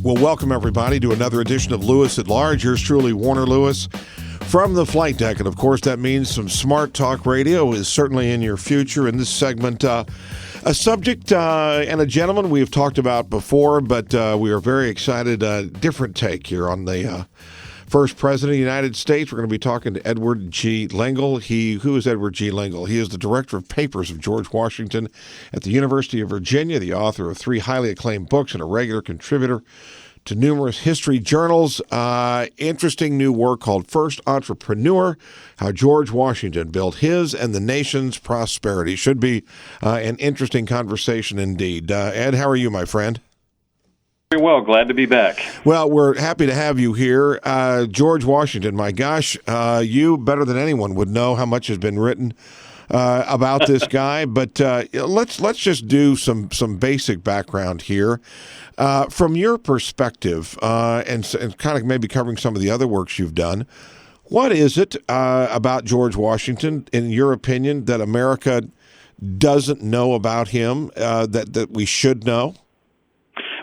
Well, welcome everybody to another edition of Lewis at Large. Yours truly, Warner Lewis, from the flight deck. And of course, that means some smart talk radio is certainly in your future. In this segment, a subject and a gentleman we have talked about before, but we are very excited. Different take here on the first president of the United States. We're going to be talking to Edward G. Lengel. Who is Edward G. Lengel? He is the director of papers of George Washington at the University of Virginia, the author of 3 highly acclaimed books, and a regular contributor to numerous history journals. Interesting new work called First Entrepreneur, How George Washington Built His and the Nation's Prosperity. Should be an interesting conversation indeed. Ed, how are you, my friend? Very well. Glad to be back. Well, we're happy to have you here. George Washington, my gosh, you better than anyone would know how much has been written about this guy, but let's just do some basic background here. From your perspective, and kind of maybe covering some of the other works you've done, what is it about George Washington, in your opinion, that America doesn't know about him that we should know?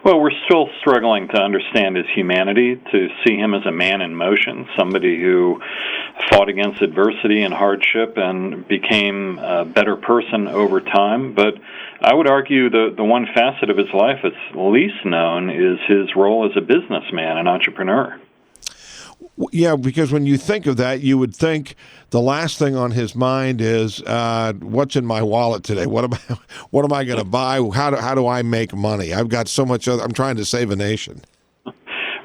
Well, we're still struggling to understand his humanity, to see him as a man in motion, somebody who fought against adversity and hardship and became a better person over time. But I would argue the one facet of his life that's least known is his role as a businessman, an entrepreneur. Yeah, because when you think of that, you would think the last thing on his mind is what's in my wallet today. What am I going to buy? How do I make money? I've got so much I'm trying to save a nation.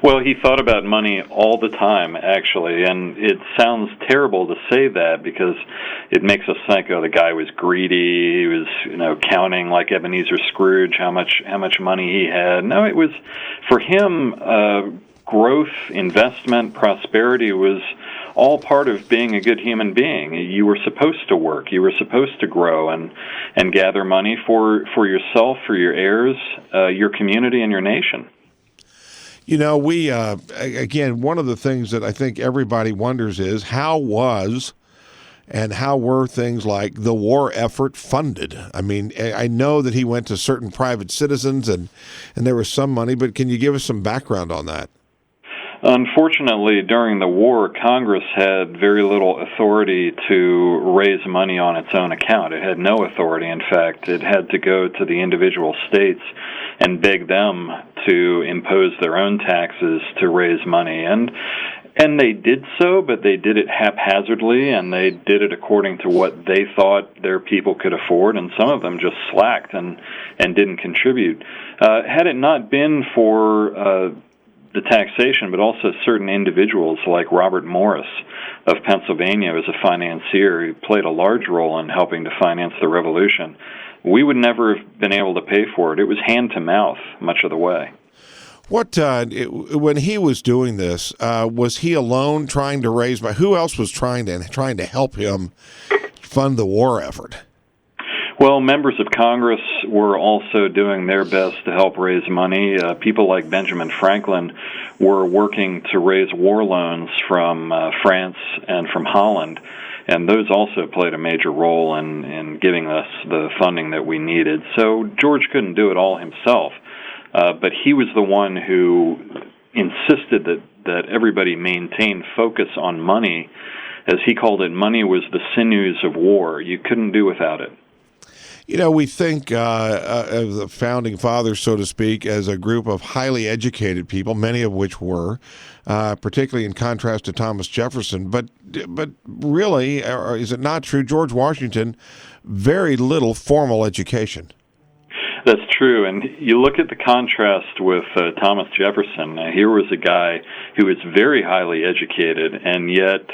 Well, he thought about money all the time, actually, and it sounds terrible to say that because it makes us think, oh, the guy was greedy. He was, counting like Ebenezer Scrooge how much money he had. No, it was for him. Growth, investment, prosperity was all part of being a good human being. You were supposed to work. You were supposed to grow and gather money for yourself, for your heirs, your community, and your nation. We again, one of the things that I think everybody wonders is how were things like the war effort funded? I mean, I know that he went to certain private citizens and there was some money, but can you give us some background on that? Unfortunately, during the war, Congress had very little authority to raise money on its own account. It had no authority. In fact, it had to go to the individual states and beg them to impose their own taxes to raise money. And they did so, but they did it haphazardly, and they did it according to what they thought their people could afford, and some of them just slacked and didn't contribute. Had it not been for the taxation, but also certain individuals like Robert Morris of Pennsylvania as a financier who played a large role in helping to finance the Revolution, we would never have been able to pay for it. It was hand to mouth much of the way. When he was doing this, was he alone trying to raise money? Who else was trying to help him fund the war effort? Well, members of Congress were also doing their best to help raise money. People like Benjamin Franklin were working to raise war loans from France and from Holland, and those also played a major role in giving us the funding that we needed. So George couldn't do it all himself, but he was the one who insisted that everybody maintain focus on money. As he called it, money was the sinews of war. You couldn't do without it. We think of the founding fathers, so to speak, as a group of highly educated people, many of which were, particularly in contrast to Thomas Jefferson. But really, is it not true? George Washington, very little formal education. That's true, and you look at the contrast with Thomas Jefferson. Here was a guy who was very highly educated, and yet,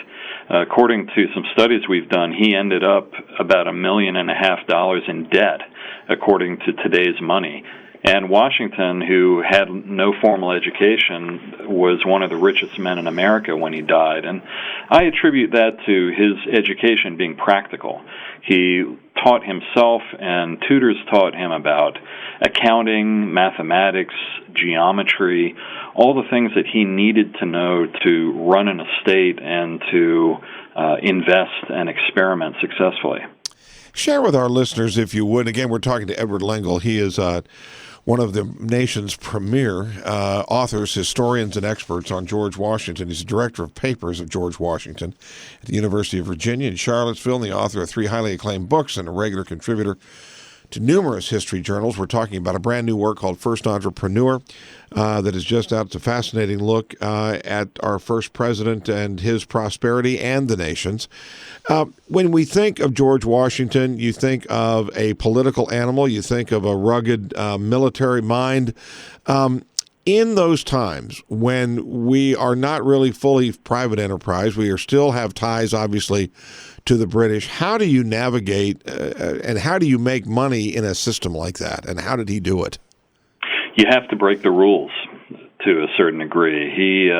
according to some studies we've done, he ended up about $1.5 million in debt, according to today's money. And Washington, who had no formal education, was one of the richest men in America when he died. And I attribute that to his education being practical. He taught himself, and tutors taught him about accounting, mathematics, geometry, all the things that he needed to know to run an estate and to invest and experiment successfully. Share with our listeners, if you would. Again, we're talking to Edward Lengel. He is one of the nation's premier authors, historians, and experts on George Washington. He's the director of papers of George Washington at the University of Virginia in Charlottesville, and the author of 3 highly acclaimed books and a regular contributor to numerous history journals. We're talking about a brand new work called First Entrepreneur that is just out. It's a fascinating look at our first president and his prosperity and the nation's. When we think of George Washington, you think of a political animal, you think of a rugged military mind. In those times when we are not really fully private enterprise, we still have ties, obviously, to the British. How do you navigate and how do you make money in a system like that? And how did he do it? You have to break the rules to a certain degree. He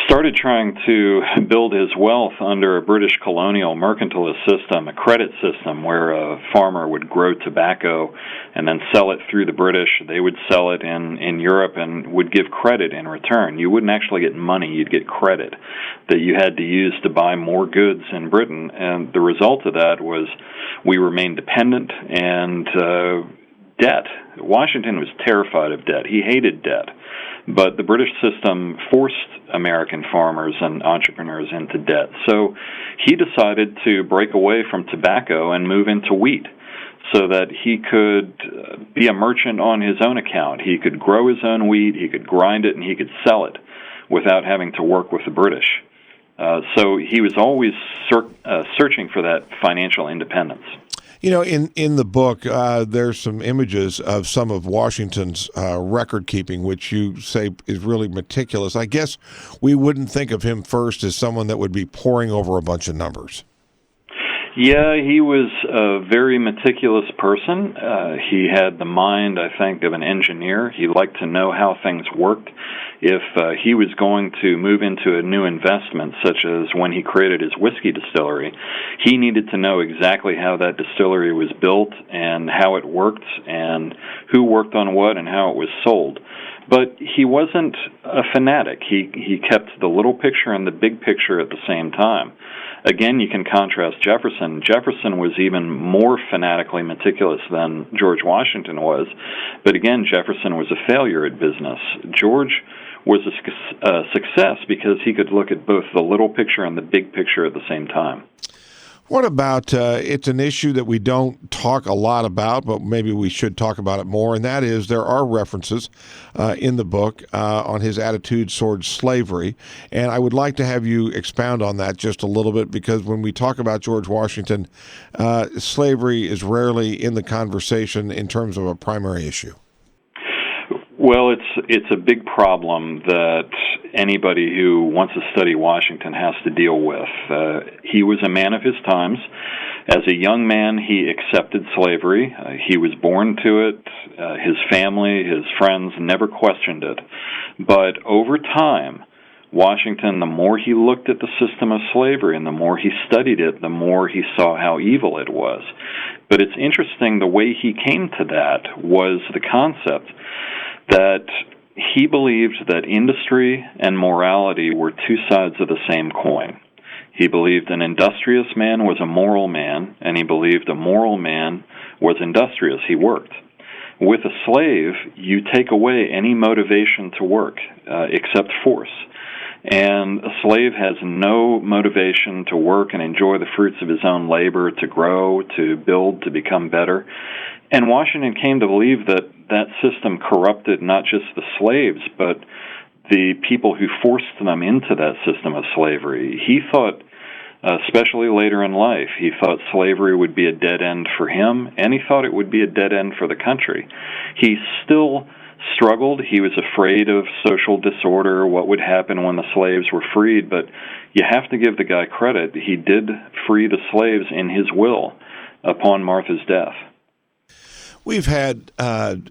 started trying to build his wealth under a British colonial mercantilist system, a credit system where a farmer would grow tobacco and then sell it through the British. They would sell it in Europe and would give credit in return. You wouldn't actually get money, you'd get credit that you had to use to buy more goods in Britain. And the result of that was we remained dependent and debt. Washington was terrified of debt. He hated debt. But the British system forced American farmers and entrepreneurs into debt. So he decided to break away from tobacco and move into wheat so that he could be a merchant on his own account. He could grow his own wheat, he could grind it, and he could sell it without having to work with the British. So he was always searching for that financial independence. You know, in the book, there's some images of some of Washington's record keeping, which you say is really meticulous. I guess we wouldn't think of him first as someone that would be poring over a bunch of numbers. Yeah, he was a very meticulous person. He had the mind, I think, of an engineer. He liked to know how things worked. If he was going to move into a new investment, such as when he created his whiskey distillery, he needed to know exactly how that distillery was built and how it worked and who worked on what and how it was sold. But he wasn't a fanatic. He kept the little picture and the big picture at the same time. Again, you can contrast Jefferson. Jefferson was even more fanatically meticulous than George Washington was. But again, Jefferson was a failure at business. George was a success because he could look at both the little picture and the big picture at the same time. What about, it's an issue that we don't talk a lot about, but maybe we should talk about it more, and that is there are references in the book on his attitudes towards slavery, and I would like to have you expound on that just a little bit, because when we talk about George Washington, slavery is rarely in the conversation in terms of a primary issue. Well, it's a big problem that anybody who wants to study Washington has to deal with. He was a man of his times. As a young man, he accepted slavery. He was born to it. His family, his friends never questioned it. But over time, Washington, the more he looked at the system of slavery and the more he studied it, the more he saw how evil it was. But it's interesting, the way he came to that was the concept that he believed that industry and morality were two sides of the same coin. He believed an industrious man was a moral man, and he believed a moral man was industrious. He worked. With a slave, you take away any motivation to work except force. And a slave has no motivation to work and enjoy the fruits of his own labor, to grow, to build, to become better. And Washington came to believe that that system corrupted not just the slaves, but the people who forced them into that system of slavery. He thought, especially later in life, he thought slavery would be a dead end for him, and he thought it would be a dead end for the country. He still struggled. He was afraid of social disorder, what would happen when the slaves were freed, but you have to give the guy credit. He did free the slaves in his will upon Martha's death. We've had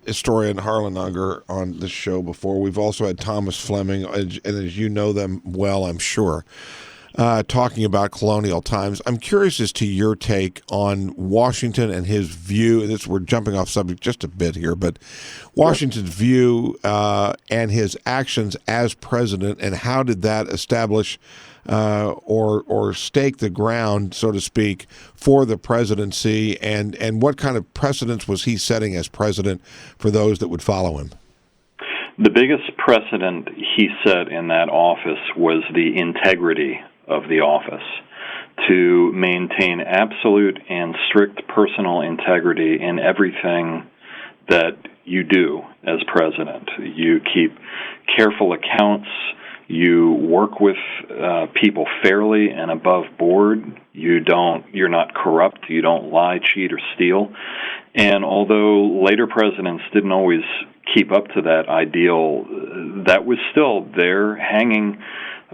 historian Harlan Unger on this show before. We've also had Thomas Fleming, and as you know them well, I'm sure. talking about colonial times. I'm curious as to your take on Washington and his view. We're jumping off subject just a bit here, but Washington's view and his actions as president, and how did that establish or stake the ground, so to speak, for the presidency, and what kind of precedents was he setting as president for those that would follow him? The biggest precedent he set in that office was the integrity of the office, to maintain absolute and strict personal integrity in everything that you do as president. You keep careful accounts. You work with people fairly and above board. You're not corrupt. You don't lie, cheat, or steal. And although later presidents didn't always keep up to that ideal, that was still there hanging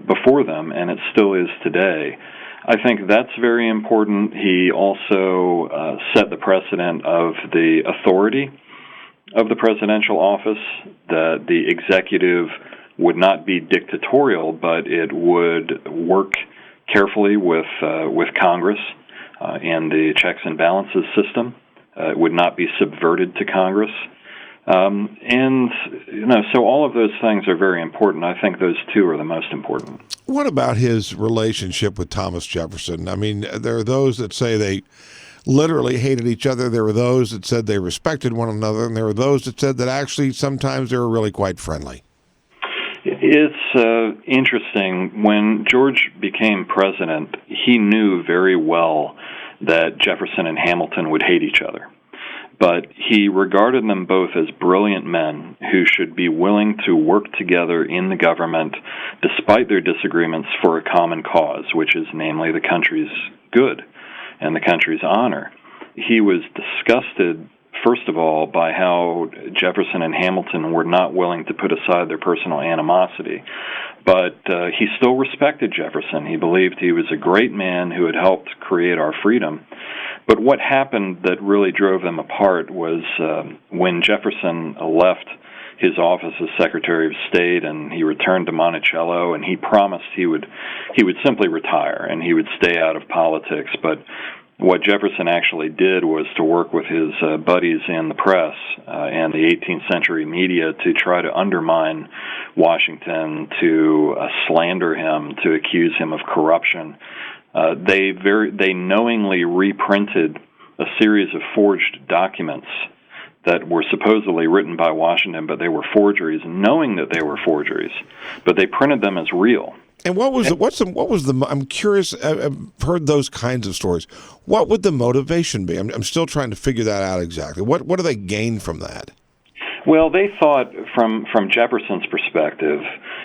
before them, and it still is today. I think that's very important. He also set the precedent of the authority of the presidential office, that the executive would not be dictatorial, but it would work carefully with Congress and the checks and balances system. It would not be subverted to Congress. So all of those things are very important. I think those two are the most important. What about his relationship with Thomas Jefferson? I mean, there are those that say they literally hated each other. There were those that said they respected one another, and there were those that said that actually sometimes they were really quite friendly. It's interesting. When George became president, he knew very well that Jefferson and Hamilton would hate each other. But he regarded them both as brilliant men who should be willing to work together in the government despite their disagreements for a common cause, which is namely the country's good and the country's honor. He was disgusted, first of all, by how Jefferson and Hamilton were not willing to put aside their personal animosity. But he still respected Jefferson. He believed he was a great man who had helped create our freedom. But what happened that really drove them apart was when Jefferson left his office as Secretary of State and he returned to Monticello, and he promised he would simply retire and he would stay out of politics. But what Jefferson actually did was to work with his buddies in the press and the 18th century media to try to undermine Washington, to slander him, to accuse him of corruption. They knowingly reprinted a series of forged documents that were supposedly written by Washington, but they were forgeries, knowing that they were forgeries, but they printed them as real. And what was the? I'm curious. I've heard those kinds of stories. What would the motivation be? I'm still trying to figure that out exactly. What do they gain from that? Well, they thought, from Jefferson's perspective,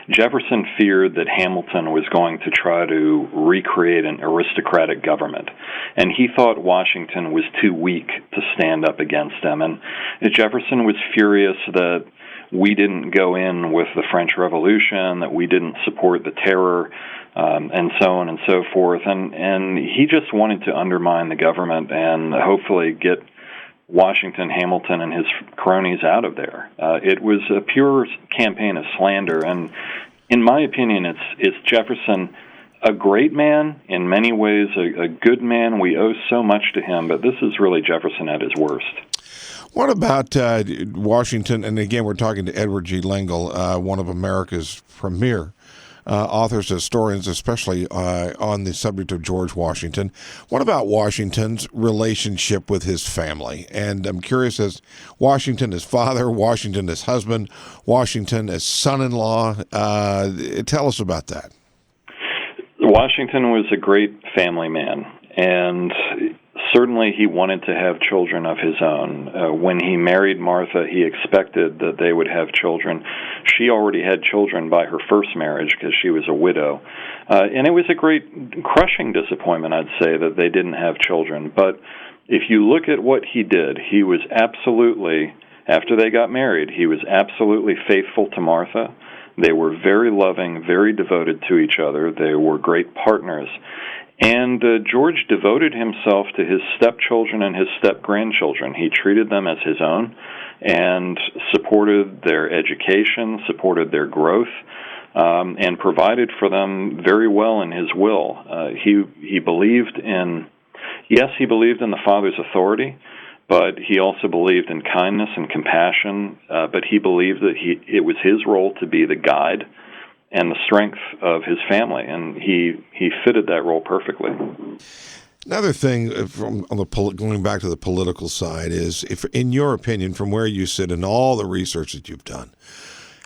Jefferson feared that Hamilton was going to try to recreate an aristocratic government, and he thought Washington was too weak to stand up against him. And Jefferson was furious that we didn't go in with the French Revolution, that we didn't support the terror, and so on and so forth. And he just wanted to undermine the government and hopefully get Washington, Hamilton, and his cronies out of there. It was a pure campaign of slander, and in my opinion, it's Jefferson, a great man, in many ways a good man. We owe so much to him, but this is really Jefferson at his worst. What about Washington? And again, we're talking to Edward G. Lengel, one of America's premier authors, historians, especially on the subject of George Washington. What about Washington's relationship with his family? And I'm curious, as Washington as father, Washington as husband, Washington as son-in-law. Tell us about that. Washington was a great family man, and certainly he wanted to have children of his own. When he married Martha, he expected that they would have children. She already had children by her first marriage because she was a widow. And it was a great crushing disappointment, I'd say, that they didn't have children. But if you look at what he did, he was absolutely, after they got married, he was absolutely faithful to Martha. They were very loving, very devoted to each other. They were great partners. And George devoted himself to his stepchildren and his step-grandchildren. He treated them as his own and supported their education, supported their growth. and provided for them very well in his will. He believed in, yes, he believed in the Father's authority, but he also believed in kindness and compassion, but he believed that it was his role to be the guide and the strength of his family, and he fitted that role perfectly. Another thing going back to the political side is, if, in your opinion, from where you sit and all the research that you've done,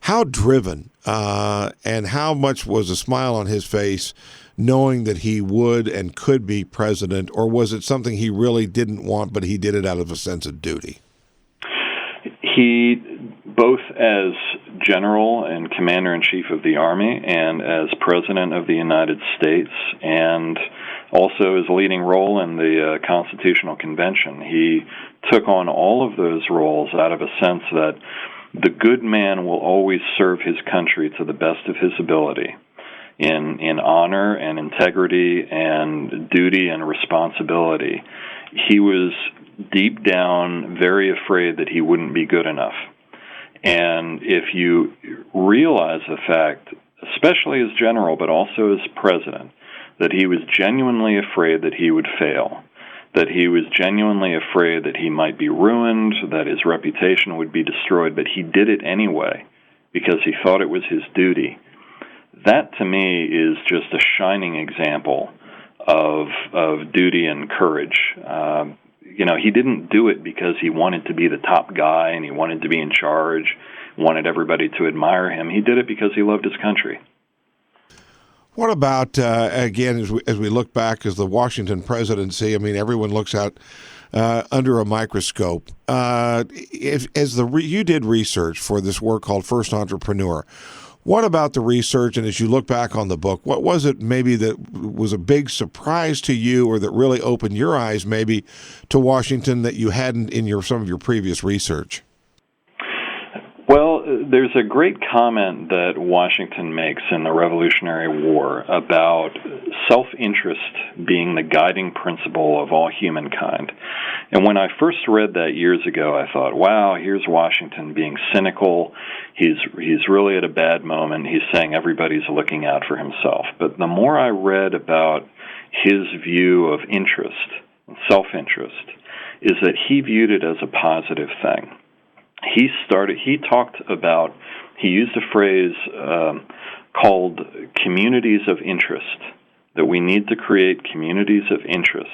how driven and how much was a smile on his face knowing that he would and could be president, or was it something he really didn't want, but he did it out of a sense of duty? He, both as general and commander-in-chief of the Army and as president of the United States, and also his leading role in the Constitutional Convention, he took on all of those roles out of a sense that the good man will always serve his country to the best of his ability, in honor and integrity and duty and responsibility. He was deep down very afraid that he wouldn't be good enough. And if you realize the fact, especially as general but also as president, that he was genuinely afraid that he would fail, that he was genuinely afraid that he might be ruined, that his reputation would be destroyed, but he did it anyway because he thought it was his duty. That, to me, is just a shining example of duty and courage. He didn't do it because he wanted to be the top guy and he wanted to be in charge, wanted everybody to admire him. He did it because he loved his country. What about, again, as we look back as the Washington presidency, I mean, everyone looks out under a microscope. You did research for this work called First Entrepreneur. What about the research, and as you look back on the book, what was it maybe that was a big surprise to you, or that really opened your eyes maybe to Washington that you hadn't in some of your previous research? Well, there's a great comment that Washington makes in the Revolutionary War about self-interest being the guiding principle of all humankind. And when I first read that years ago, I thought, wow, here's Washington being cynical. He's really at a bad moment. He's saying everybody's looking out for himself. But the more I read about his view of interest, self-interest, is that he viewed it as a positive thing. He used a phrase called communities of interest, that we need to create communities of interest,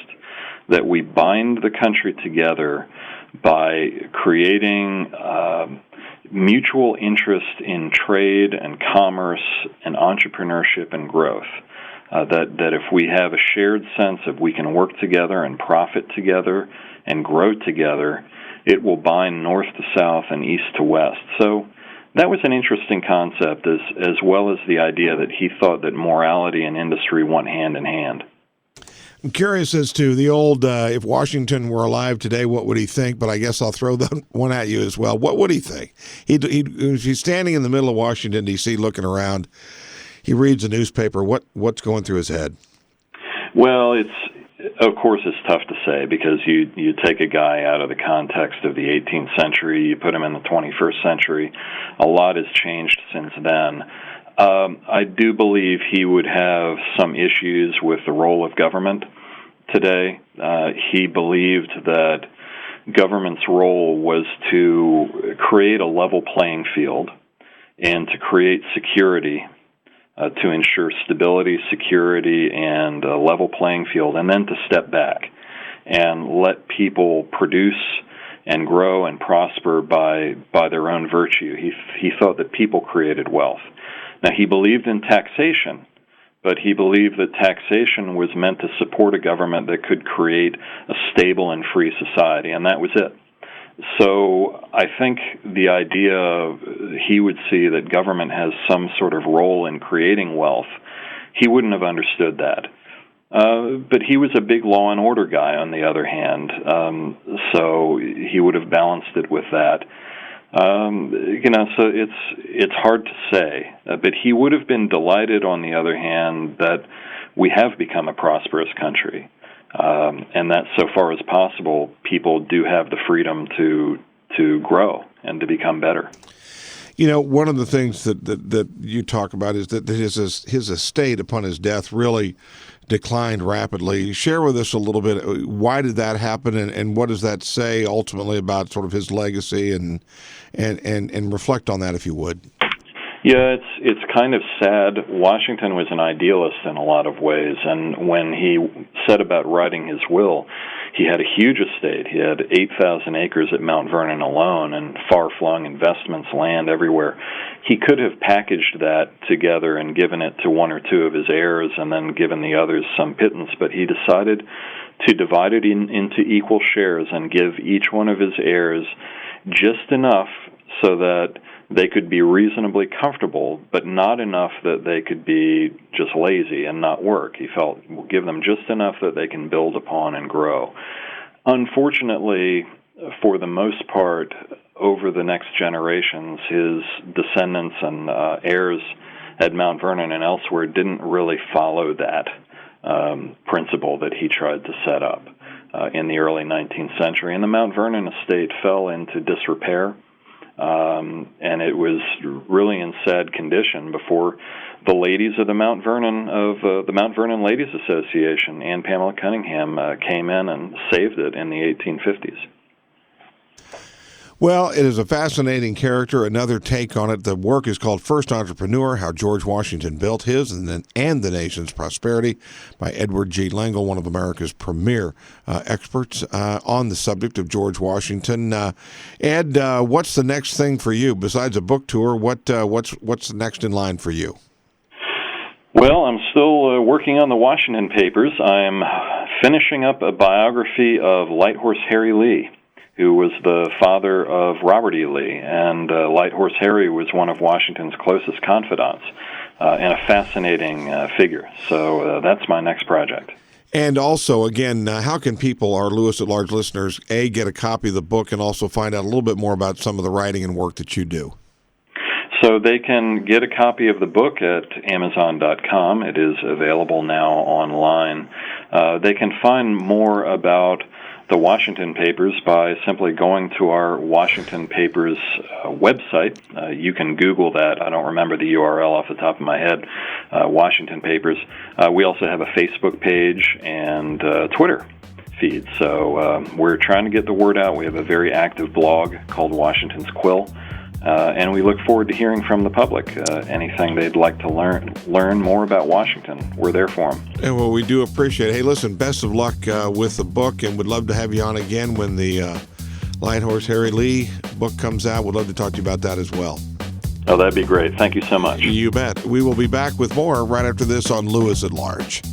that we bind the country together by creating mutual interest in trade and commerce and entrepreneurship and growth. That if we have a shared sense of we can work together and profit together and grow together, it will bind north to south and east to west. So that was an interesting concept, as well as the idea that he thought that morality and industry went hand in hand. I'm curious as to the old, if Washington were alive today, what would he think? But I guess I'll throw that one at you as well. What would he think? If he's standing in the middle of Washington, D.C., looking around, he reads a newspaper, what's going through his head? Well, of course, it's tough to say, because you take a guy out of the context of the 18th century, you put him in the 21st century. A lot has changed since then. I do believe he would have some issues with the role of government today. He believed that government's role was to create a level playing field and to create security, to ensure stability, security, and a level playing field, and then to step back and let people produce and grow and prosper by their own virtue. He thought that people created wealth. Now, he believed in taxation, but he believed that taxation was meant to support a government that could create a stable and free society, and that was it. So I think the idea he would see that government has some sort of role in creating wealth, he wouldn't have understood that. But he was a big law and order guy, on the other hand, so he would have balanced it with that. So it's hard to say, but he would have been delighted, on the other hand, that we have become a prosperous country. And that, so far as possible, people do have the freedom to grow and to become better. One of the things that you talk about is that his estate upon his death really declined rapidly. Share with us a little bit, why did that happen, and what does that say ultimately about sort of his legacy, and reflect on that if you would. Yeah, it's kind of sad. Washington was an idealist in a lot of ways, and when he set about writing his will, he had a huge estate. He had 8,000 acres at Mount Vernon alone and far-flung investments, land everywhere. He could have packaged that together and given it to one or two of his heirs and then given the others some pittance, but he decided to divide it into equal shares and give each one of his heirs just enough so that they could be reasonably comfortable, but not enough that they could be just lazy and not work. He felt, we'll give them just enough that they can build upon and grow. Unfortunately, for the most part, over the next generations, his descendants and heirs at Mount Vernon and elsewhere didn't really follow that principle that he tried to set up in the early 19th century. And the Mount Vernon estate fell into disrepair. And it was really in sad condition before the ladies of the Mount Vernon Ladies Association and Pamela Cunningham came in and saved it in the 1850s. Well, it is a fascinating character. Another take on it. The work is called First Entrepreneur, How George Washington Built His and the Nation's Prosperity by Edward G. Lengel, one of America's premier experts on the subject of George Washington. Ed, what's the next thing for you? Besides a book tour, what's next in line for you? Well, I'm still working on the Washington papers. I'm finishing up a biography of Light Horse Harry Lee, who was the father of Robert E. Lee, and Light Horse Harry was one of Washington's closest confidants, and a fascinating figure. So that's my next project. And also, again, how can people, our Lewis at Large listeners, get a copy of the book and also find out a little bit more about some of the writing and work that you do? So they can get a copy of the book at Amazon.com. It is available now online. They can find more about the Washington Papers by simply going to our Washington Papers website. You can Google that. I don't remember the URL off the top of my head. Washington Papers. We also have a Facebook page and Twitter feed. So we're trying to get the word out. We have a very active blog called Washington's Quill. And we look forward to hearing from the public. Anything they'd like to learn more about Washington, we're there for them. And well, we do appreciate it. Hey, listen, best of luck with the book, and would love to have you on again when the Light Horse Harry Lee book comes out. We'd love to talk to you about that as well. Oh, that'd be great. Thank you so much. You bet. We will be back with more right after this on Lewis at Large.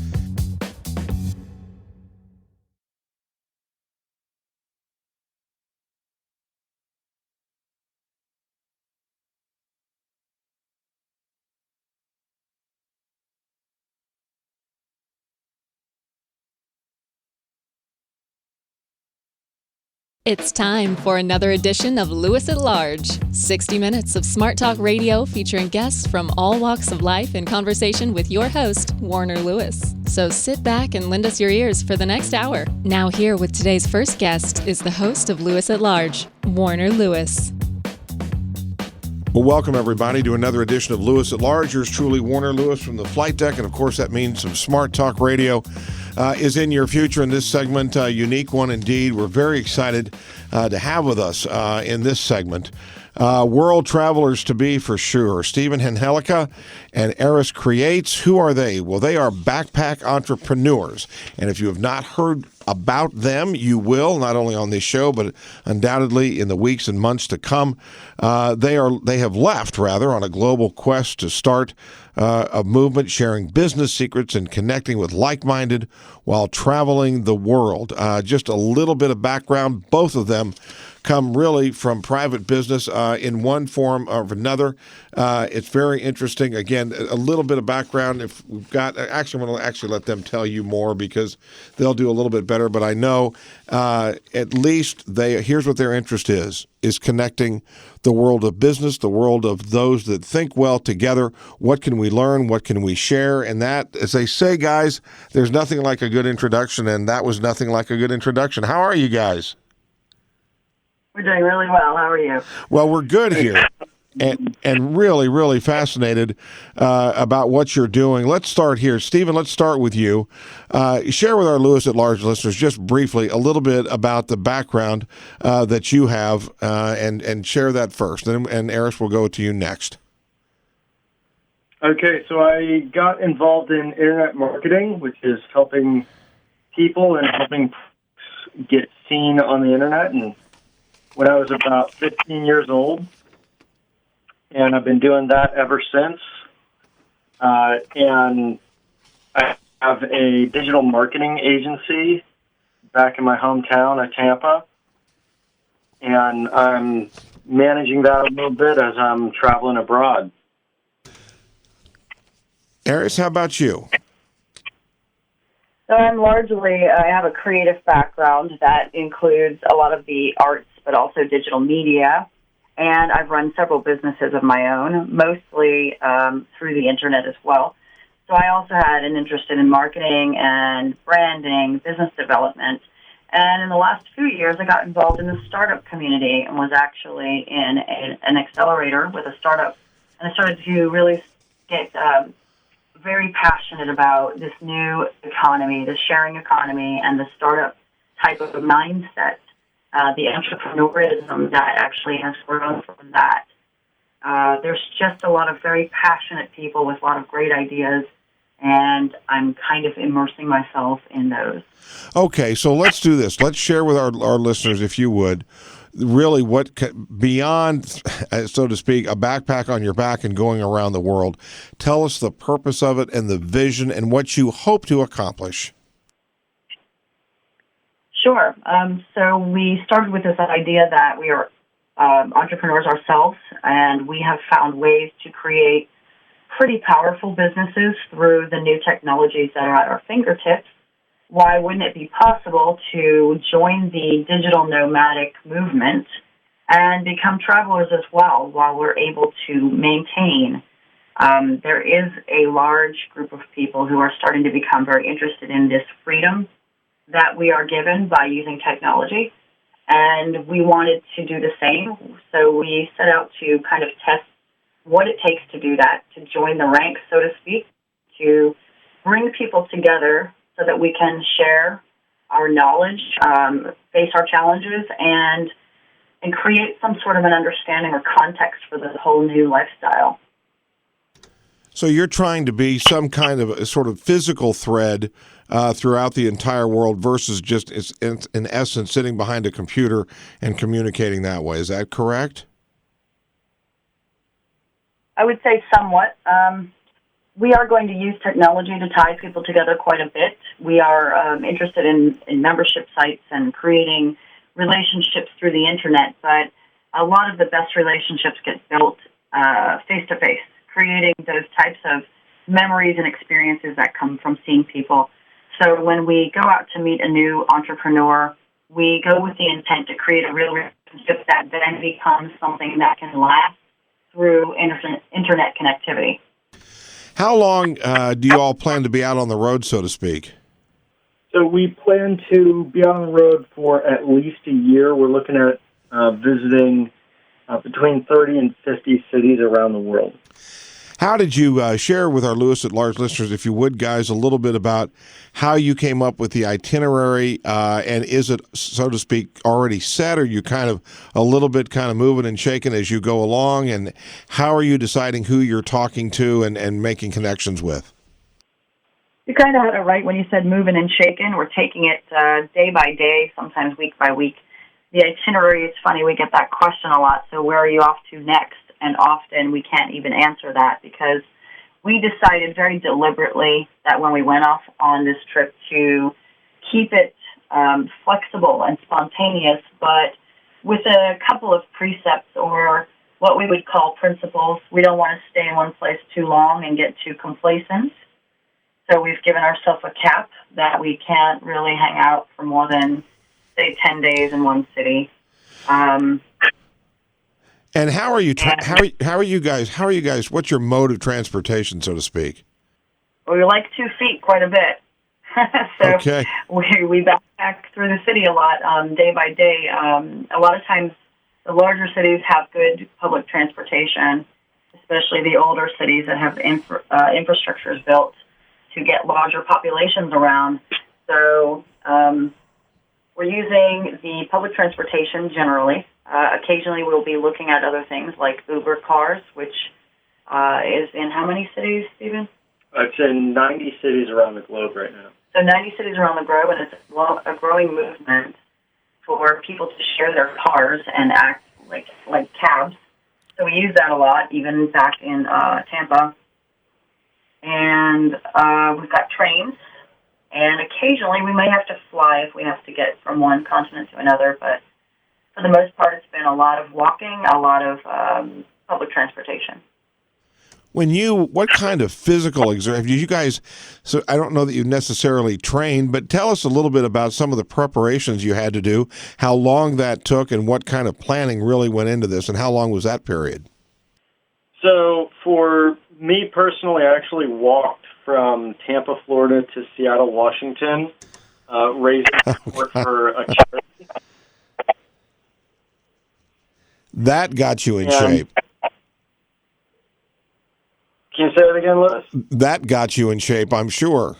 It's time for another edition of Lewis at Large, 60 minutes of smart talk radio featuring guests from all walks of life in conversation with your host, Warner Lewis. So sit back and lend us your ears for the next hour. Now here with today's first guest is the host of Lewis at Large, Warner Lewis. Well, welcome everybody to another edition of Lewis at Large. Yours truly, Warner Lewis from the flight deck, and of course that means some smart talk radio is in your future in this segment, a unique one indeed. We're very excited to have with us in this segment world travelers to be for sure. Stephen Hnilica and Aris Creates. Who are they? Well, they are backpack entrepreneurs, and if you have not heard about them, you will, not only on this show, but undoubtedly in the weeks and months to come. They have left, rather, on a global quest to start a movement sharing business secrets and connecting with like-minded while traveling the world. Just a little bit of background. Both of them come really from private business in one form or another. It's very interesting. Again, a little bit of background. If we've got, actually, I'm going to actually let them tell you more because they'll do a little bit better. But I know at least here's what their interest is connecting the world of business, the world of those that think well together. What can we learn? What can we share? And that, as they say, guys, there's nothing like a good introduction, and that was nothing like a good introduction. How are you guys? We're doing really well. How are you? Well, we're good here. and really, really fascinated about what you're doing. Let's start here. Stephen, let's start with you. Share with our Lewis at Large listeners just briefly a little bit about the background that you have, and share that first. And Aris, will go to you next. Okay, so I got involved in internet marketing, which is helping people and helping get seen on the internet. And when I was about 15 years old, and I've been doing that ever since. And I have a digital marketing agency back in my hometown of Tampa, and I'm managing that a little bit as I'm traveling abroad. Aris, how about you? So I have a creative background that includes a lot of the arts, but also digital media. And I've run several businesses of my own, mostly through the internet as well. So I also had an interest in marketing and branding, business development. And in the last few years, I got involved in the startup community and was actually in an accelerator with a startup. And I started to really get very passionate about this new economy, the sharing economy, and the startup type of mindset, the entrepreneurism that actually has grown from that. There's just a lot of very passionate people with a lot of great ideas, and I'm kind of immersing myself in those. Okay, so let's do this. Let's share with our listeners, if you would, really what beyond, so to speak, a backpack on your back and going around the world. Tell us the purpose of it and the vision and what you hope to accomplish. Sure. So we started with this idea that we are entrepreneurs ourselves, and we have found ways to create pretty powerful businesses through the new technologies that are at our fingertips. Why wouldn't it be possible to join the digital nomadic movement and become travelers as well while we're able to maintain? There is a large group of people who are starting to become very interested in this freedom that we are given by using technology, and we wanted to do the same. So we set out to kind of test what it takes to do that, to join the ranks, so to speak, to bring people together so that we can share our knowledge, face our challenges, and create some sort of an understanding or context for this whole new lifestyle. So you're trying to be some kind of a sort of physical thread throughout the entire world versus just, in essence, sitting behind a computer and communicating that way. Is that correct? I would say somewhat. We are going to use technology to tie people together quite a bit. We are interested in membership sites and creating relationships through the internet, but a lot of the best relationships get built face-to-face, creating those types of memories and experiences that come from seeing people. So when we go out to meet a new entrepreneur, we go with the intent to create a real relationship that then becomes something that can last through internet connectivity. How long do you all plan to be out on the road, so to speak? So we plan to be on the road for at least a year. We're looking at visiting between 30 and 50 cities around the world. How did you share with our Lewis at Large listeners, if you would, guys, a little bit about how you came up with the itinerary, and is it, so to speak, already set, or you kind of a little bit kind of moving and shaking as you go along, and how are you deciding who you're talking to and making connections with? You kind of had it right when you said moving and shaking. We're taking it day by day, sometimes week by week. The itinerary, it's funny, we get that question a lot, so where are you off to next? And often we can't even answer that because we decided very deliberately that when we went off on this trip to keep it flexible and spontaneous, but with a couple of precepts or what we would call principles. We don't want to stay in one place too long and get too complacent. So we've given ourselves a cap that we can't really hang out for more than, say, 10 days in one city. And how are you? How are you guys? What's your mode of transportation, so to speak? Well, we like 2 feet quite a bit, so okay. we backpack through the city a lot, day by day. A lot of times, The larger cities have good public transportation, especially the older cities that have infrastructures built to get larger populations around. So we're using the public transportation generally. Occasionally we'll be looking at other things like Uber cars, which is in how many cities, Stephen? It's in 90 cities around the globe right now. So 90 cities around the globe, and it's a growing movement for people to share their cars and act like cabs. So we use that a lot, even back in Tampa. And we've got trains, and occasionally we may have to fly if we have to get from one continent to another, but for the most part it's been a lot of walking, a lot of public transportation. What kind of physical exercise, you guys, so I don't know that you necessarily trained, but tell us a little bit about some of the preparations you had to do, how long that took, and what kind of planning really went into this, and how long was that period? So for me personally, I actually walked from Tampa, Florida to Seattle, Washington, raising support for a charity. That got you in shape. Can you say that again, Lewis? That got you in shape, I'm sure.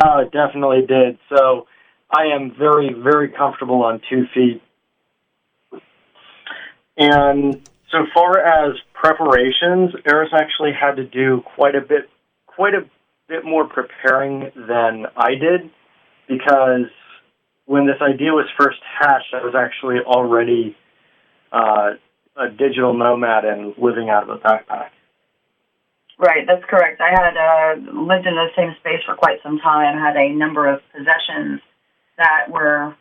Oh, it definitely did. So I am very, very comfortable on 2 feet. And so far as preparations, Aris actually had to do quite a bit more preparing than I did, because when this idea was first hatched, I was actually already a digital nomad and living out of a backpack. Right, that's correct. I had lived in the same space for quite some time, had a number of possessions that were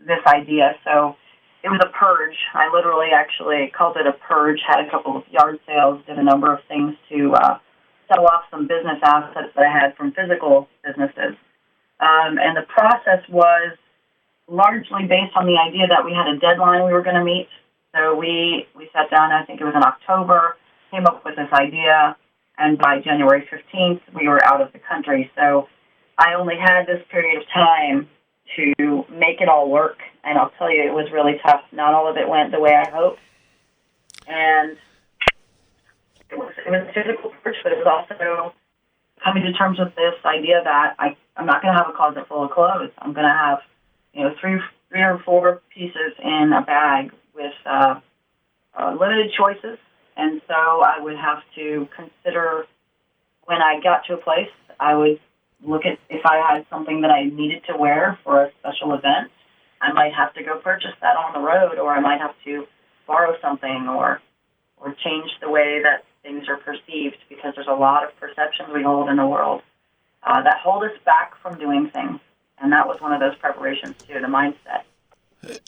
this idea. So it was a purge. I literally actually called it a purge, had a couple of yard sales, did a number of things to sell off some business assets that I had from physical businesses. And the process was largely based on the idea that we had a deadline we were going to meet. So we sat down, I think it was in October, came up with this idea, and by January 15th, we were out of the country. So I only had this period of time to make it all work, and I'll tell you, it was really tough. Not all of it went the way I hoped, and it was a physical purge, but it was also coming to terms with this idea that I'm not going to have a closet full of clothes. I'm going to have, three or four pieces in a bag with limited choices, and so I would have to consider when I got to a place, I would look at if I had something that I needed to wear for a special event. I might have to go purchase that on the road, or I might have to borrow something, or change the way that things are perceived, because there's a lot of perceptions we hold in the world that hold us back from doing things, and that was one of those preparations too, the mindset.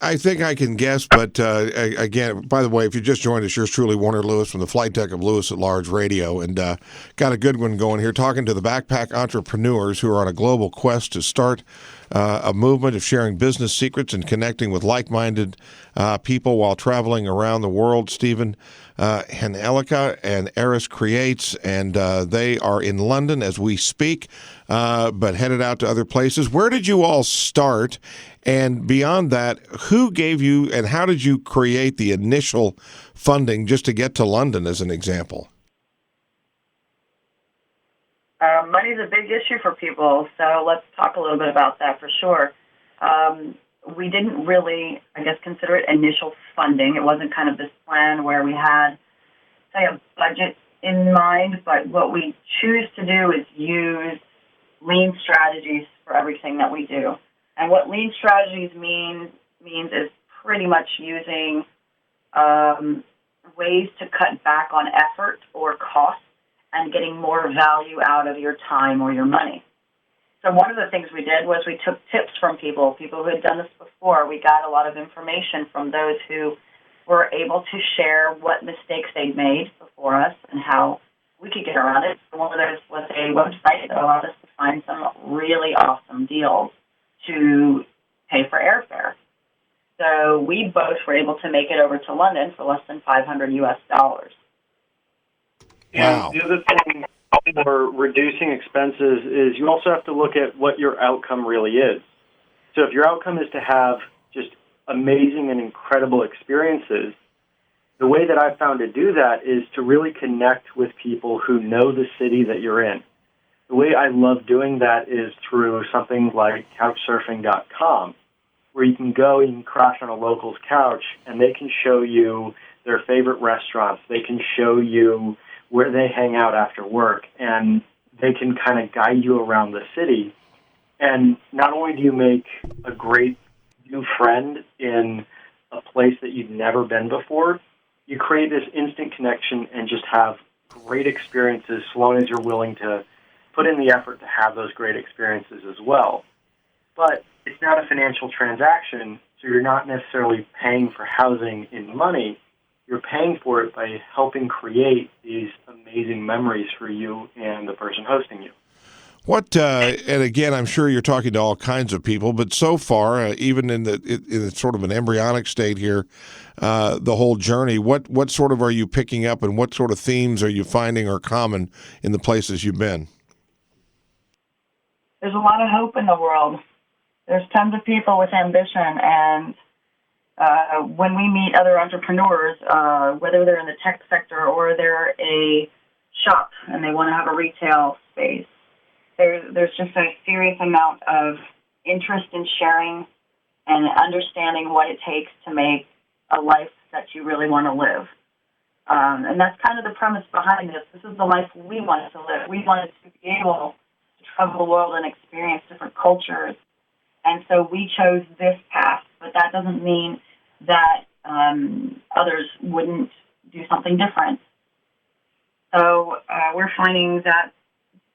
I think I can guess, but again, by the way, if you just joined us, yours truly, Warner Lewis from the flight deck of Lewis at Large Radio, and got a good one going here, talking to the backpack entrepreneurs who are on a global quest to start a movement of sharing business secrets and connecting with like-minded people while traveling around the world. Stephen Hnilica and Aris Creates, and they are in London as we speak, but headed out to other places. Where did you all start? And beyond that, who gave you and how did you create the initial funding just to get to London, as an example? Money's a big issue for people, so let's talk a little bit about that for sure. We didn't really, consider it initial funding. It wasn't kind of this plan where we had, say, a budget in mind, but what we choose to do is use lean strategies for everything that we do. And what lean strategies means is pretty much using ways to cut back on effort or costs and getting more value out of your time or your money. So one of the things we did was we took tips from people who had done this before. We got a lot of information from those who were able to share what mistakes they'd made before us and how we could get around it. So one of those was a website that allowed us to find some really awesome deals to pay for airfare. So we both were able to make it over to London for less than $500 US. Wow. And the other thing for reducing expenses is you also have to look at what your outcome really is. So if your outcome is to have just amazing and incredible experiences, the way that I've found to do that is to really connect with people who know the city that you're in. The way I love doing that is through something like couchsurfing.com, where you can go and crash on a local's couch, and they can show you their favorite restaurants. They can show you where they hang out after work, and they can kind of guide you around the city. And not only do you make a great new friend in a place that you've never been before, you create this instant connection and just have great experiences so long as you're willing to put in the effort to have those great experiences as well. But it's not a financial transaction, so you're not necessarily paying for housing in money. You're paying for it by helping create these amazing memories for you and the person hosting you. What, and again, I'm sure you're talking to all kinds of people, but so far, even in sort of an embryonic state here, the whole journey, what sort of are you picking up, and what sort of themes are you finding are common in the places you've been? There's a lot of hope in the world. There's tons of people with ambition, and when we meet other entrepreneurs, whether they're in the tech sector or they're a shop and they want to have a retail space, there's just a serious amount of interest in sharing and understanding what it takes to make a life that you really want to live. And that's kind of the premise behind this. This is the life we wanted to live. We wanted to be able to travel the world and experience different cultures. And so we chose this path, but that doesn't mean that others wouldn't do something different. So we're finding that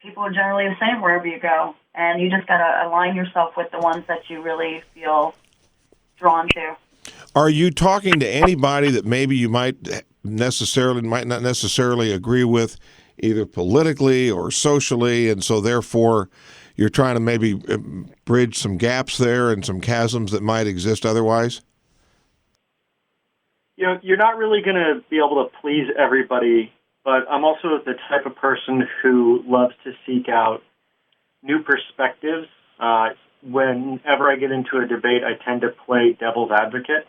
people are generally the same wherever you go, and you just got to align yourself with the ones that you really feel drawn to. Are you talking to anybody that maybe you might not necessarily agree with, either politically or socially, and so therefore you're trying to maybe bridge some gaps there and some chasms that might exist otherwise? You know, you're not really going to be able to please everybody, but I'm also the type of person who loves to seek out new perspectives. Whenever I get into a debate, I tend to play devil's advocate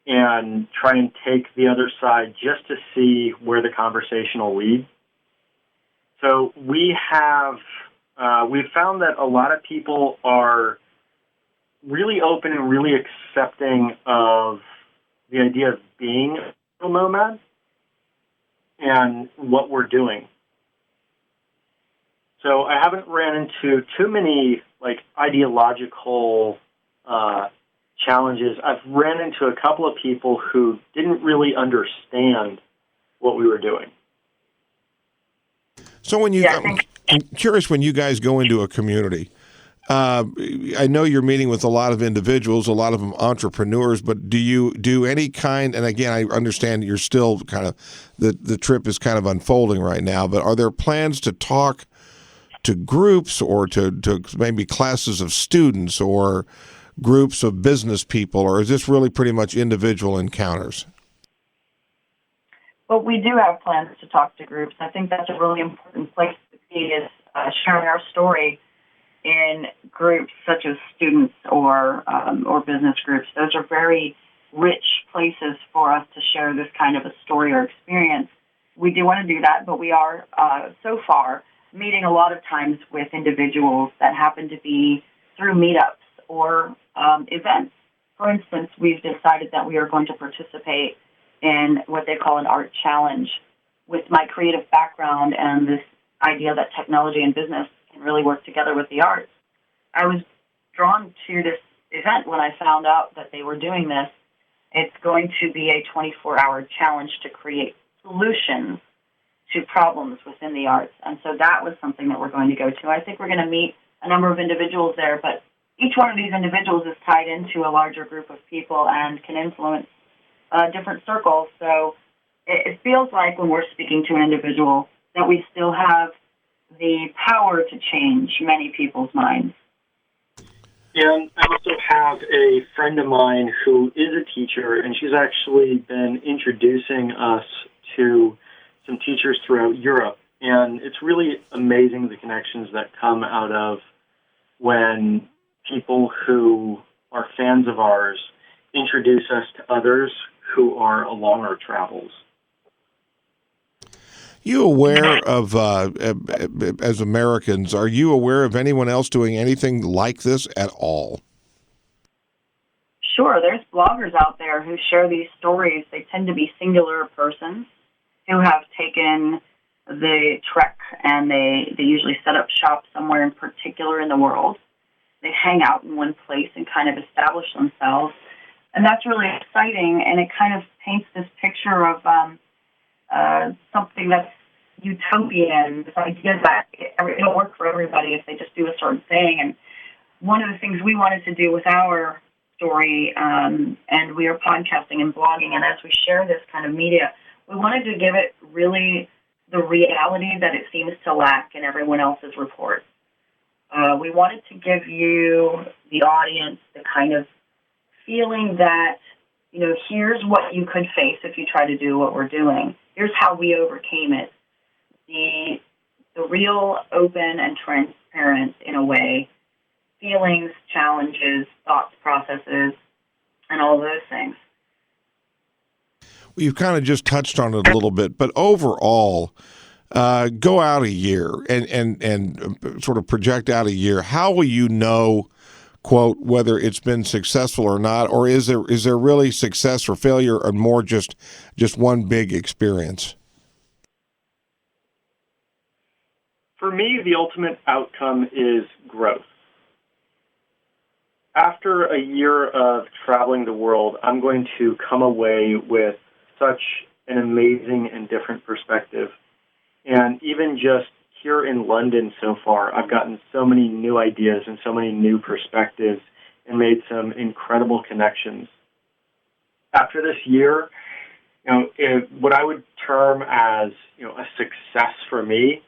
and try and take the other side just to see where the conversation will lead. So we've found that a lot of people are really open and really accepting of the idea of being a digital nomad and what we're doing. So I haven't ran into too many ideological challenges. I've ran into a couple of people who didn't really understand what we were doing. So I'm curious, when you guys go into a community, I know you're meeting with a lot of individuals, a lot of them entrepreneurs, but do you do any kind, and again, I understand you're still kind of, the trip is kind of unfolding right now, but are there plans to talk to groups or to maybe classes of students or groups of business people, or is this really pretty much individual encounters? Well, we do have plans to talk to groups. I think that's a really important place to be, is sharing our story in groups such as students or business groups. Those are very rich places for us to share this kind of a story or experience. We do want to do that, but we are, so far, meeting a lot of times with individuals that happen to be through meetups or events. For instance, we've decided that we are going to participate in what they call an art challenge. With my creative background and this idea that technology and business can really work together with the arts, I was drawn to this event when I found out that they were doing this. It's going to be a 24-hour challenge to create solutions to problems within the arts. And so that was something that we're going to go to. I think we're going to meet a number of individuals there, but each one of these individuals is tied into a larger group of people and can influence different circles. So it feels like when we're speaking to an individual that we still have the power to change many people's minds. And I also have a friend of mine who is a teacher, and she's actually been introducing us to some teachers throughout Europe. And it's really amazing the connections that come out of when people who are fans of ours introduce us to others who are along our travels. You aware of, as Americans, are you aware of anyone else doing anything like this at all? Sure, there's bloggers out there who share these stories. They tend to be singular persons who have taken the trek, and they usually set up shop somewhere in particular in the world. They hang out in one place and kind of establish themselves. And that's really exciting, and it kind of paints this picture of something that's utopian, this idea that it'll work for everybody if they just do a certain thing. And one of the things we wanted to do with our story, and we are podcasting and blogging, and as we share this kind of media, we wanted to give it really the reality that it seems to lack in everyone else's report. We wanted to give you, the audience, the kind of feeling that, here's what you could face if you try to do what we're doing. Here's how we overcame it. The real, open, and transparent, in a way, feelings, challenges, thoughts, processes, and all those things. Well, you've kind of just touched on it a little bit, but overall, go out a year and sort of project out a year. How will you know, quote, whether it's been successful or not, or is there really success or failure, or more just one big experience? For me, the ultimate outcome is growth. After a year of traveling the world, I'm going to come away with such an amazing and different perspective. And even just here in London so far, I've gotten so many new ideas and so many new perspectives and made some incredible connections. After this year, what I would term as a success for me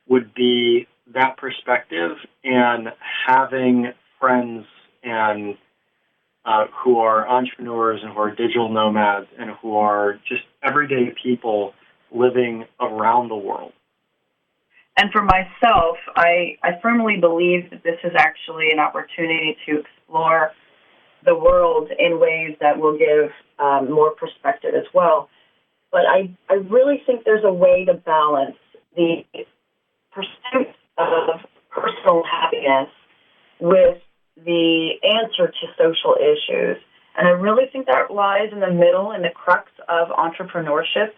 would be that perspective and having friends and who are entrepreneurs and who are digital nomads and who are just everyday people living around the world. And for myself, I firmly believe that this is actually an opportunity to explore the world in ways that will give more perspective as well. But I really think there's a way to balance the pursuit of personal happiness with the answer to social issues. And I really think that lies in the middle, in the crux of entrepreneurship.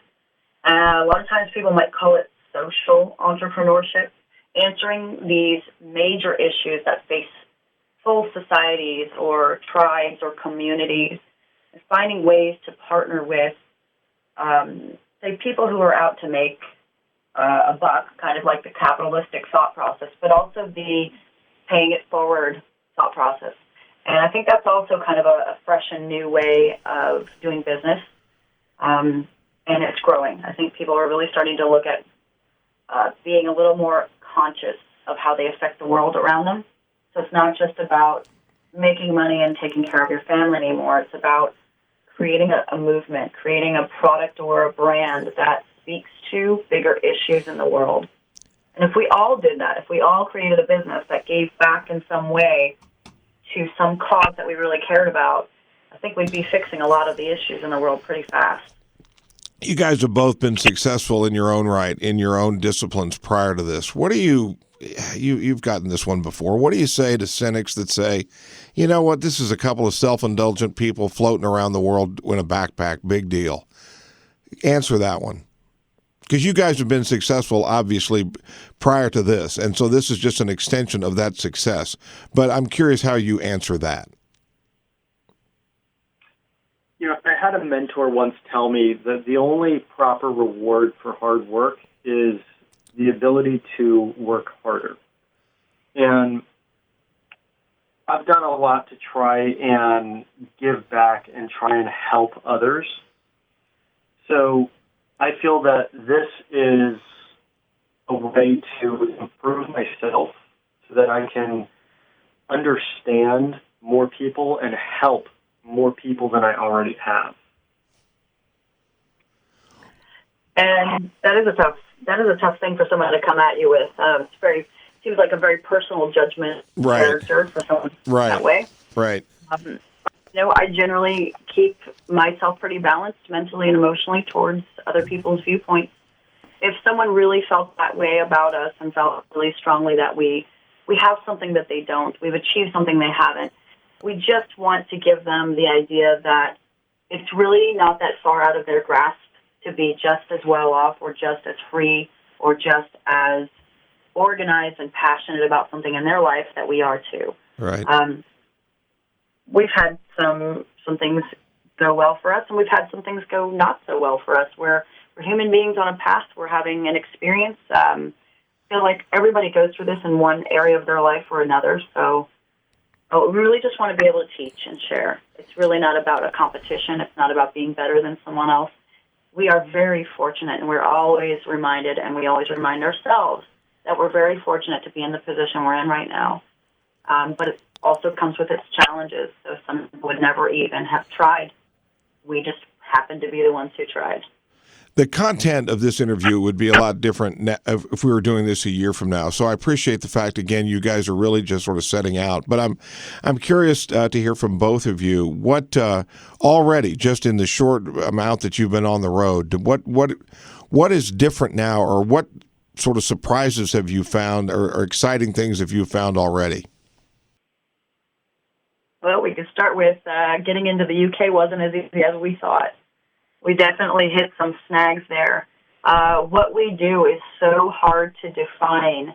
A lot of times people might call it social entrepreneurship, answering these major issues that face full societies or tribes or communities, and finding ways to partner with, say, people who are out to make a buck, kind of like the capitalistic thought process, but also the paying it forward thought process. And I think that's also kind of a fresh and new way of doing business. And it's growing. I think people are really starting to look at being a little more conscious of how they affect the world around them. So it's not just about making money and taking care of your family anymore. It's about creating a movement, creating a product or a brand that speaks to bigger issues in the world. And if we all did that, if we all created a business that gave back in some way to some cause that we really cared about, I think we'd be fixing a lot of the issues in the world pretty fast. You guys have both been successful in your own right, in your own disciplines prior to this. What do you've gotten this one before. What do you say to cynics that say, you know what, this is a couple of self-indulgent people floating around the world in a backpack, big deal? Answer that one. Because you guys have been successful, obviously, prior to this, and so this is just an extension of that success. But I'm curious how you answer that. I had a mentor once tell me that the only proper reward for hard work is the ability to work harder. And I've done a lot to try and give back and try and help others. So I feel that this is a way to improve myself so that I can understand more people and help more people than I already have. And that is a tough thing for someone to come at you with. Seems like a very personal judgment character for someone that way. Right. I generally keep myself pretty balanced mentally and emotionally towards other people's viewpoints. If someone really felt that way about us and felt really strongly that we have something that they don't, we've achieved something they haven't, we just want to give them the idea that it's really not that far out of their grasp to be just as well off or just as free or just as organized and passionate about something in their life that we are too. Right. We've had some things go well for us, and we've had some things go not so well for us. We're human beings on a path. We're having an experience. I feel like everybody goes through this in one area of their life or another. So we really just want to be able to teach and share. It's really not about a competition. It's not about being better than someone else. We are very fortunate, and we're always reminded, and we always remind ourselves that we're very fortunate to be in the position we're in right now. But it also comes with its challenges. So some people would never even have tried. We just happen to be the ones who tried. The content of this interview would be a lot different if we were doing this a year from now. So I appreciate the fact, again, you guys are really just sort of setting out. But I'm curious to hear from both of you. What already, just in the short amount that you've been on the road, what is different now, or what sort of surprises have you found, or exciting things have you found already? Well, we could start with getting into the UK wasn't as easy as we thought. We definitely hit some snags there. What we do is so hard to define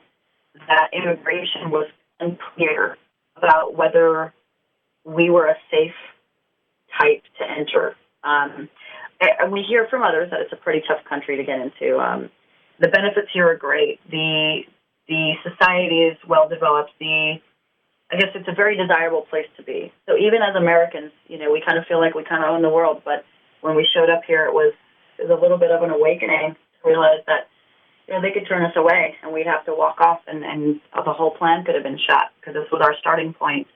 that immigration was unclear about whether we were a safe type to enter. And we hear from others that it's a pretty tough country to get into. The benefits here are great. The society is well developed. I guess it's a very desirable place to be. So even as Americans, we kind of feel like we kind of own the world. But when we showed up here, it was a little bit of an awakening to realize that they could turn us away and we'd have to walk off, and the whole plan could have been shot because this was our starting point.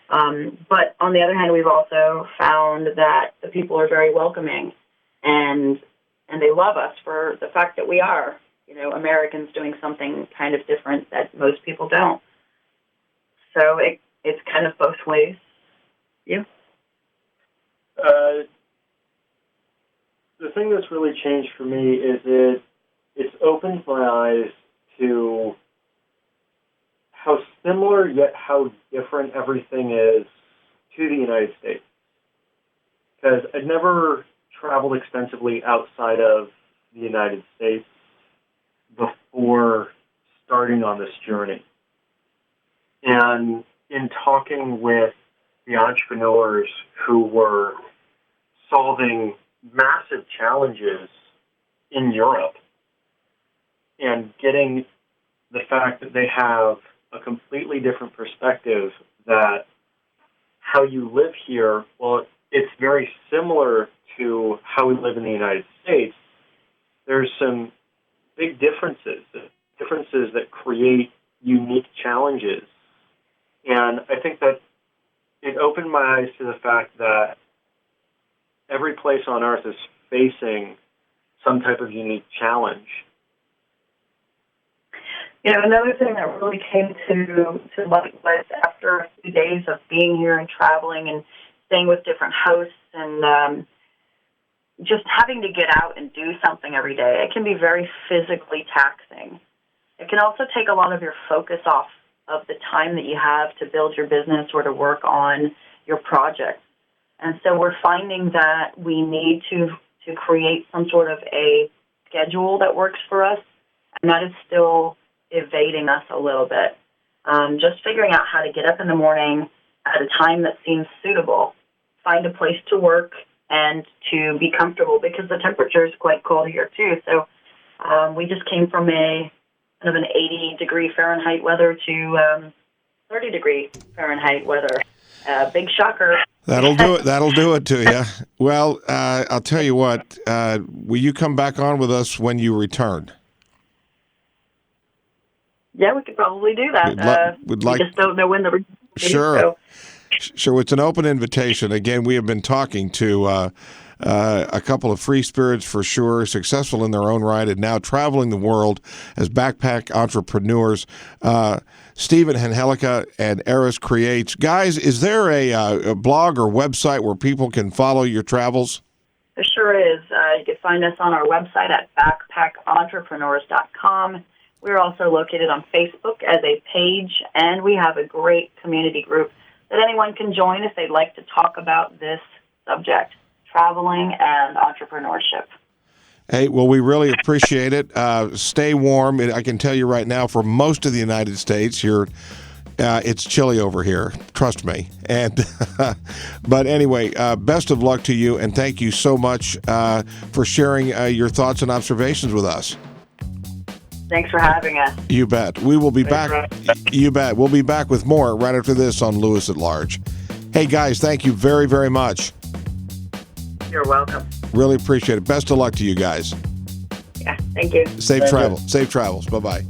But on the other hand, we've also found that the people are very welcoming, and they love us for the fact that we are, Americans doing something kind of different that most people don't. So it's kind of both ways. You? The thing that's really changed for me is it's opened my eyes to how similar yet how different everything is to the United States. Because I'd never traveled extensively outside of the United States before starting on this journey. And in talking with the entrepreneurs who were solving massive challenges in Europe and getting the fact that they have a completely different perspective, that how you live here, well, it's very similar to how we live in the United States. There's some big differences that create unique challenges. And I think that it opened my eyes to the fact that every place on earth is facing some type of unique challenge. Another thing that really came to light was after a few days of being here and traveling and staying with different hosts and just having to get out and do something every day. It can be very physically taxing. It can also take a lot of your focus off of the time that you have to build your business or to work on your project. And so we're finding that we need to create some sort of a schedule that works for us, and that is still evading us a little bit. Just figuring out how to get up in the morning at a time that seems suitable, find a place to work, and to be comfortable, because the temperature is quite cold here too. So we just came from a kind of an 80-degree Fahrenheit weather to 30-degree Fahrenheit weather. Big shocker. That'll do it. That'll do it to you. Well, I'll tell you what. Will you come back on with us when you return? Yeah, we could probably do that. We just don't know when the Sure. So Sure, it's an open invitation. Again, we have been talking to a couple of free spirits for sure, successful in their own right, and now traveling the world as backpack entrepreneurs. Stephen Hnilica and Aris Creates. Guys, is there a blog or website where people can follow your travels? There sure is. You can find us on our website at backpackentrepreneurs.com. We're also located on Facebook as a page, and we have a great community group that anyone can join if they'd like to talk about this subject, traveling and entrepreneurship. Hey, well, we really appreciate it. Stay warm. I can tell you right now, for most of the United States, it's chilly over here. Trust me. And but anyway, best of luck to you, and thank you so much for sharing your thoughts and observations with us. Thanks for having us. You bet. We will be back. You bet. We'll be back with more right after this on Lewis at Large. Hey, guys, thank you very, very much. You're welcome. Really appreciate it. Best of luck to you guys. Yeah, thank you. Safe travels. Bye-bye.